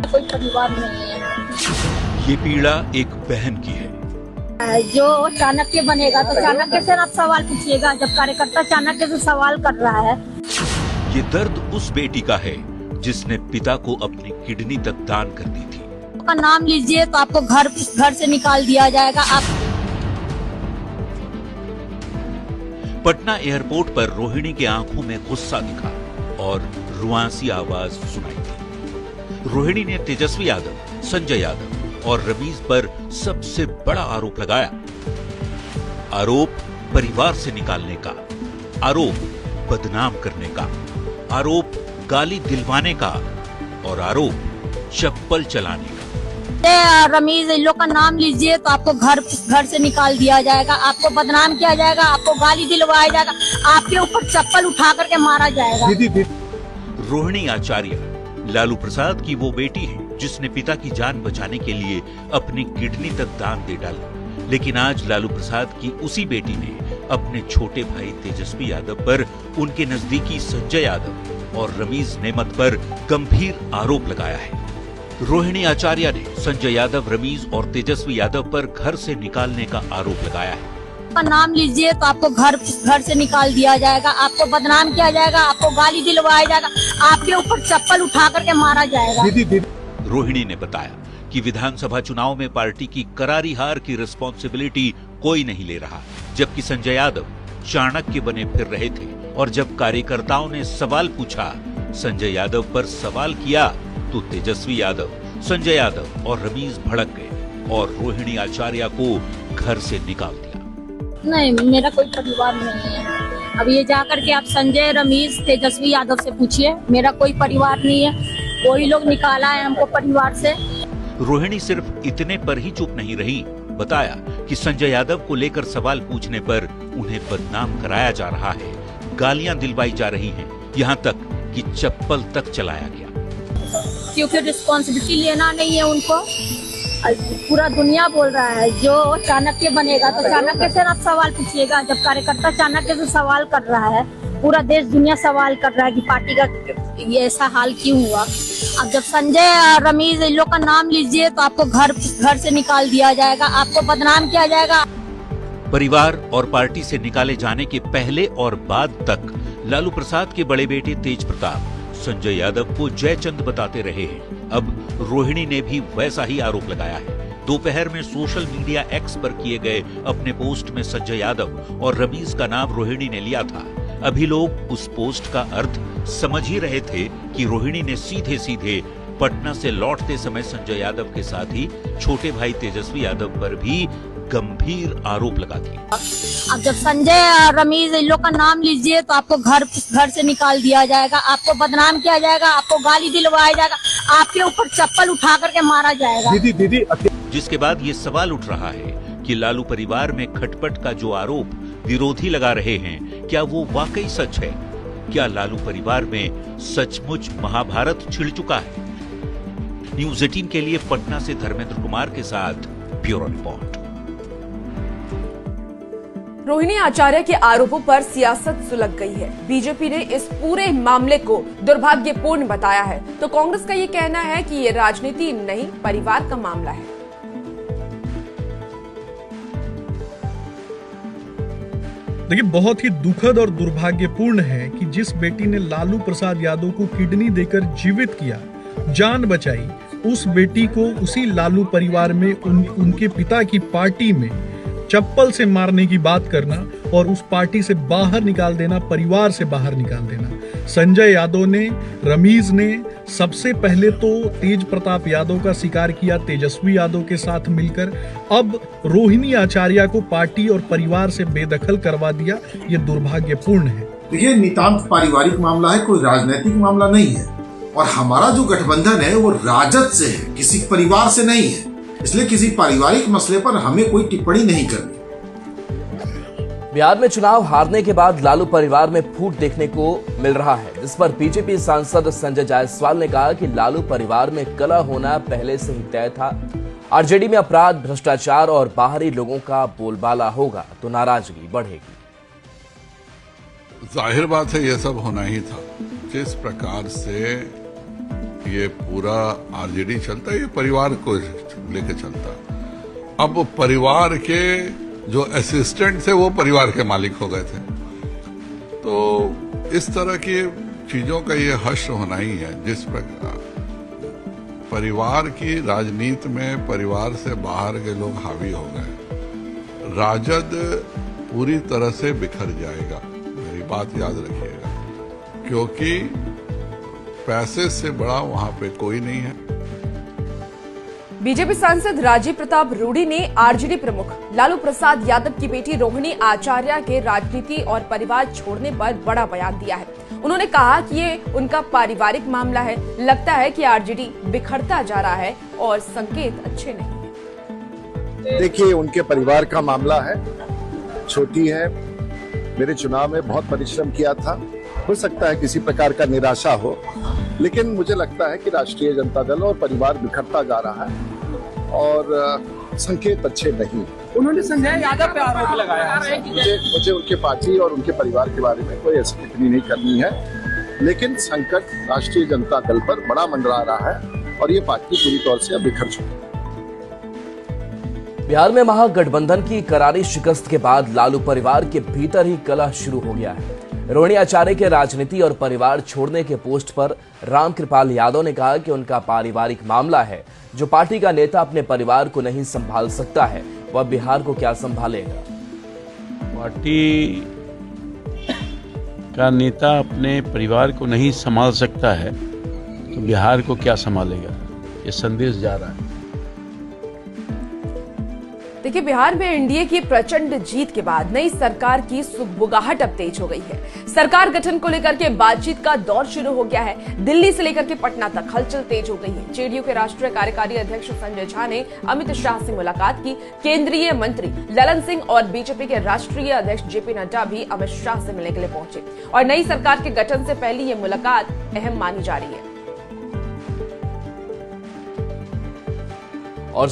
कोई परिवार नहीं है। ये पीड़ा एक बहन की है। जो चाणक्य बनेगा तो चाणक्य से आप सवाल पूछिएगा, जब कार्यकर्ता चाणक्य से सवाल कर रहा है। ये दर्द उस बेटी का है जिसने पिता को अपनी किडनी तक दान कर दी थी। का नाम लीजिए तो आपको घर से निकाल दिया जाएगा। आप पटना एयरपोर्ट पर रोहिणी की आंखों में गुस्सा दिखा और रुआंसी आवाज सुनाई दी। रोहिणी ने तेजस्वी यादव, संजय यादव और रमीज पर सबसे बड़ा आरोप लगाया। आरोप परिवार से निकालने का, आरोप बदनाम करने का, आरोप गाली दिलवाने का और आरोप चप्पल चलाने का। रमीज, इन लोग का नाम लीजिए तो आपको घर से निकाल दिया जाएगा, आपको बदनाम किया जाएगा, आपको गाली दिलवाया जाएगा, आपके ऊपर चप्पल उठा करके मारा जाएगा। रोहिणी आचार्य लालू प्रसाद की वो बेटी है जिसने पिता की जान बचाने के लिए अपनी किडनी तक दान दे डाला। लेकिन आज लालू प्रसाद की उसी बेटी ने अपने छोटे भाई तेजस्वी यादव पर, उनके नजदीकी संजय यादव और रमीज नेमत पर गंभीर आरोप लगाया है। रोहिणी आचार्य ने संजय यादव, रमीज और तेजस्वी यादव पर घर से निकालने का आरोप लगाया है। का नाम लीजिए तो आपको घर से निकाल दिया जाएगा, आपको बदनाम किया जाएगा, आपको गाली दिलवाया जाएगा, आपके ऊपर चप्पल उठा करके मारा जाएगा। रोहिणी ने बताया कि विधानसभा चुनाव में पार्टी की करारी हार की रिस्पॉन्सिबिलिटी कोई नहीं ले रहा, जबकि संजय यादव चाणक्य बने फिर रहे थे। और जब कार्यकर्ताओं ने सवाल पूछा, संजय यादव पर सवाल किया, तो तेजस्वी यादव, संजय यादव और रमीज भड़क गए और रोहिणी आचार्य को घर से निकाल दिया। नहीं, मेरा कोई परिवार नहीं है। अब ये जाकर के आप संजय, रमीज, तेजस्वी यादव से पूछिए, मेरा कोई परिवार नहीं है। कोई लोग निकाला है हमको परिवार से। रोहिणी सिर्फ इतने पर ही चुप नहीं रही, बताया कि संजय यादव को लेकर सवाल पूछने पर उन्हें बदनाम कराया जा रहा है, गालियां दिलवाई जा रही हैं, यहां तक कि चप्पल तक चलाया गया। क्योंकि रिस्पॉन्सिबिलिटी लेना नहीं है उनको। पूरा दुनिया बोल रहा है जो चाणक्य बनेगा तो चाणक्य से आप सवाल पूछिएगा, जब कार्यकर्ता चाणक्य से सवाल कर रहा है, पूरा देश दुनिया सवाल कर रहा है कि पार्टी का ये ऐसा हाल क्यों हुआ। अब जब संजय, रमीज, इन लोग का नाम लीजिए तो आपको घर से निकाल दिया जाएगा, आपको बदनाम किया जाएगा। परिवार और पार्टी से निकाले जाने के पहले और बाद तक लालू प्रसाद के बड़े बेटे तेज प्रताप संजय यादव को जयचंद बताते रहे हैं। अब रोहिणी ने भी वैसा ही आरोप लगाया है। दोपहर में सोशल मीडिया एक्स पर किए गए अपने पोस्ट में संजय यादव और रमीज का नाम रोहिणी ने लिया था। अभी लोग उस पोस्ट का अर्थ समझ ही रहे थे कि रोहिणी ने सीधे सीधे पटना से लौटते समय संजय यादव के साथ ही छोटे भाई तेजस्वी यादव पर भी गंभीर आरोप लगा दिए। अब जब संजय, रमीज, इन लोग का नाम लीजिए तो आपको घर से निकाल दिया जाएगा, आपको बदनाम किया जाएगा, आपको गाली दिलवाया जाएगा, आपके ऊपर चप्पल उठा करके मारा जाएगा। जिसके बाद ये सवाल उठ रहा है कि लालू परिवार में खटपट का जो आरोप विरोधी लगा रहे हैं, क्या वो वाकई सच है? क्या लालू परिवार में सचमुच महाभारत छिड़ चुका है? न्यूज़ 18 के लिए पटना से धर्मेंद्र कुमार के साथ ब्यूरो रिपोर्ट। रोहिणी आचार्य के आरोपों पर सियासत सुलग गई है। बीजेपी ने इस पूरे मामले को दुर्भाग्यपूर्ण बताया है, तो कांग्रेस का ये कहना है कि ये राजनीति नहीं, परिवार का मामला है। देखिए, बहुत ही दुखद और दुर्भाग्यपूर्ण है कि जिस बेटी ने लालू प्रसाद यादव को किडनी देकर जीवित किया, जान बचाई, उस बेटी को उसी लालू परिवार में उनके पिता की पार्टी में चप्पल से मारने की बात करना और उस पार्टी से बाहर निकाल देना, परिवार से बाहर निकाल देना। संजय यादव ने, रमीज ने सबसे पहले तो तेज प्रताप यादव का शिकार किया तेजस्वी यादव के साथ मिलकर, अब रोहिणी आचार्य को पार्टी और परिवार से बेदखल करवा दिया। ये दुर्भाग्यपूर्ण है। देखिए, नितांत पारिवारिक मामला है, कोई राजनीतिक मामला नहीं है। और हमारा जो गठबंधन है वो राजद से है, किसी परिवार से नहीं है। इसलिए किसी पारिवारिक मसले पर हमें कोई टिप्पणी नहीं करनी। बिहार में चुनाव हारने के बाद लालू परिवार में फूट देखने को मिल रहा है, जिस पर बीजेपी सांसद संजय जायसवाल ने कहा कि लालू परिवार में कलह होना पहले से ही तय था। आरजेडी में अपराध, भ्रष्टाचार और बाहरी लोगों का बोलबाला होगा तो नाराजगी बढ़ेगी। जाहिर बात है, यह सब होना ही था। जिस प्रकार से ये पूरा आरजेडी चलता है, ये परिवार को लेके चलता है। अब परिवार के जो असिस्टेंट थे वो परिवार के मालिक हो गए थे, तो इस तरह की चीजों का ये हश्र होना ही है। जिस प्रकार परिवार की राजनीति में परिवार से बाहर के लोग हावी हो गए, राजद पूरी तरह से बिखर जाएगा, मेरी बात याद रखिएगा, क्योंकि पैसे से बड़ा वहां पे कोई नहीं है। बीजेपी सांसद राजीव प्रताप रूडी ने आरजेडी प्रमुख लालू प्रसाद यादव की बेटी रोहिणी आचार्य के राजनीति और परिवार छोड़ने पर बड़ा बयान दिया है। उन्होंने कहा कि ये उनका पारिवारिक मामला है, लगता है कि आरजेडी बिखरता जा रहा है और संकेत अच्छे नहीं है। देखिए, उनके परिवार का मामला है, छोटी है, मेरे चुनाव में बहुत परिश्रम किया था, हो सकता है किसी प्रकार का निराशा हो, लेकिन मुझे लगता है कि राष्ट्रीय जनता दल और परिवार बिखरता जा रहा है और संकेत अच्छे नहीं। उन्होंने संजय यादव पे आरोप लगाया है। मुझे उनके पार्टी और उनके परिवार के बारे में कोई ऐसी टिप्पणी नहीं करनी है, लेकिन संकट राष्ट्रीय जनता दल पर बड़ा मंडरा रहा है और ये पार्टी पूरी तौर से अब बिखर चुकी है। बिहार में महागठबंधन की करारी शिकस्त के बाद लालू परिवार के भीतर ही कलह शुरू हो गया है। रोहिणी आचार्य के राजनीति और परिवार छोड़ने के पोस्ट पर रामकृपाल यादव ने कहा कि उनका पारिवारिक मामला है। जो पार्टी का नेता अपने परिवार को नहीं संभाल सकता है, वह बिहार को क्या संभालेगा। पार्टी का नेता अपने परिवार को नहीं संभाल सकता है तो बिहार को क्या संभालेगा, ये संदेश जा रहा है। देखिए, बिहार में एनडीए की प्रचंड जीत के बाद नई सरकार की सुगबुगाहट अब तेज हो गई है। सरकार गठन को लेकर के बातचीत का दौर शुरू हो गया है। दिल्ली से लेकर के पटना तक हलचल तेज हो गई है। जेडीयू के राष्ट्रीय कार्यकारी अध्यक्ष संजय झा ने अमित शाह से मुलाकात की। केंद्रीय मंत्री ललन सिंह और बीजेपी के राष्ट्रीय अध्यक्ष जेपी नड्डा भी अमित शाह से मिलने के लिए पहुंचे और नई सरकार के गठन से पहले ये मुलाकात अहम मानी जा रही है। और